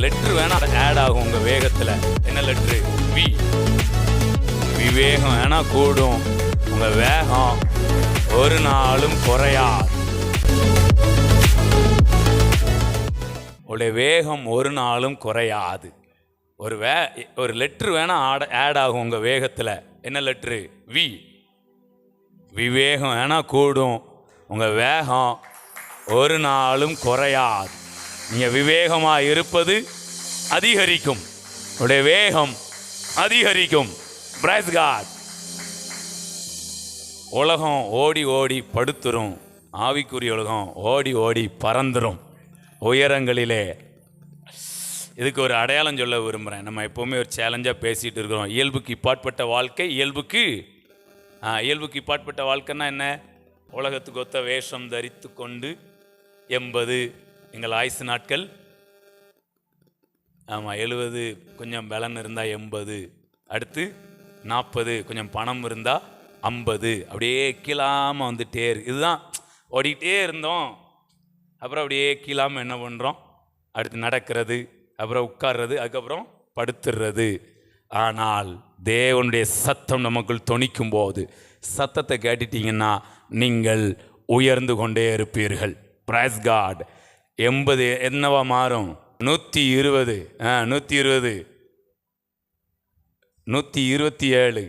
Letter வேணா add ஆகும் உங்கள் வேகத்தில். என்ன லெட்ரு? வி. விவேகம் வேணா கூடும், உங்கள் வேகம் ஒரு நாளும் குறையாது. உடைய வேகம் ஒரு நாளும் குறையாது. ஒரு லெட்ரு வேணா ஆட் ஆகும் உங்கள் வேகத்தில். என்ன லெட்ரு? வி. விவேகம் வேணா கூடும், உங்கள் வேகம் ஒரு நாளும் குறையாது. நீங்கள் விவேகமாக இருப்பது அதிகரிக்கும், உடைய வேகம் அதிகரிக்கும். Praise God. உலகம் ஓடி ஓடி படுத்துரும், ஆவிக்குரிய உலகம் ஓடி ஓடி பறந்துடும் உயரங்களிலே. இதுக்கு ஒரு அடையாளம் சொல்ல விரும்புகிறேன். நம்ம எப்போவுமே ஒரு சேலஞ்சாக பேசிகிட்டு இருக்கிறோம். இயல்புக்கு இப்பாற்பட்ட வாழ்க்கை. இயல்புக்கு இப்பாற்பட்ட வாழ்க்கைன்னா என்ன? உலகத்துக்கு ஒத்த வேஷம் தரித்து கொண்டு 80 எங்கள் ஆயுசு நாட்கள். ஆமாம், 70 கொஞ்சம் பலன் இருந்தால் 80, அடுத்து 40 கொஞ்சம் பணம் இருந்தால் 50, அப்படியே கீழாமல் வந்துட்டே இருக்கு. இதுதான் ஓடிக்கிட்டே இருந்தோம். அப்புறம் அப்படியே கீழாமல் என்ன பண்ணுறோம்? அடுத்து நடக்கிறது, அப்புறம் உட்கார்றது, அதுக்கப்புறம் படுத்துடுறது. ஆனால் தேவனுடைய சத்தம் நமக்குள் தொனிக்கும் போது, சத்தத்தை கேட்டுட்டீங்கன்னா நீங்கள் உயர்ந்து கொண்டே இருப்பீர்கள். Price God. 80 என்னவா மாறும்? 120, 120, 127,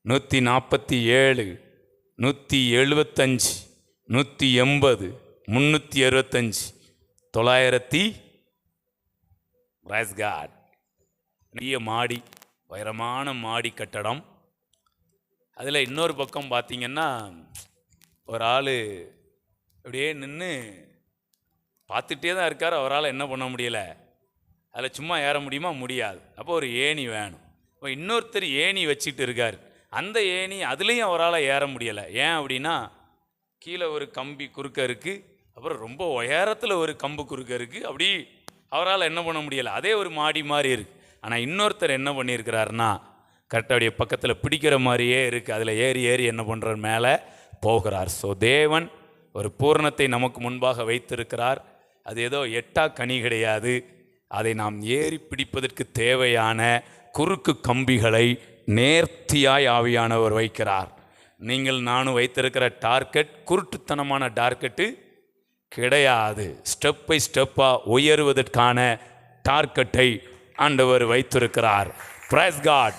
147, 175, 180, 365, 900. Praise God. பெரிய மாடி, உயரமான மாடி கட்டடம். அதில் இன்னொரு பக்கம் பார்த்தீங்கன்னா ஒரு ஆள் அப்படியே நின்று பார்த்துட்டே தான் இருக்கார். அவரால் என்ன பண்ண முடியலை, அதில் சும்மா ஏற முடியுமா? முடியாது. அப்போ ஒரு ஏணி வேணும். இப்போ இன்னொருத்தர் ஏணி வச்சுட்டு இருக்கார். அந்த ஏணி அதுலேயும் அவரால் ஏற முடியலை. ஏன் அப்படின்னா கீழே ஒரு கம்பி குறுக்க இருக்குது, அப்புறம் ரொம்ப உயரத்தில் ஒரு கம்பு குறுக்க இருக்குது. அப்படி அவரால் என்ன பண்ண முடியலை. அதே ஒரு மாடி மாதிரி இருக்குது. ஆனால் இன்னொருத்தர் என்ன பண்ணியிருக்கிறாருன்னா கரெக்டாக அப்படியே பக்கத்தில் பிடிக்கிற மாதிரியே இருக்குது. அதில் ஏறி ஏறி என்ன பண்ணுறார்? மேலே போகிறார். ஸோ தேவன் ஒரு பூரணத்தை நமக்கு முன்பாக வைத்திருக்கிறார். அது ஏதோ எட்டா கனி கிடையாது. அதை நாம் ஏறி பிடிப்பதற்கு தேவையான குறுக்கு கம்பிகளை நேர்த்தியாய் ஆவியானவர் வைக்கிறார். நீங்கள் நானும் வைத்திருக்கிற டார்கெட் குருட்டுத்தனமான டார்கெட்டு கிடையாது. ஸ்டெப் பை ஸ்டெப்பாக உயருவதற்கான டார்கெட்டை ஆண்டவர் வைத்திருக்கிறார். Praise God.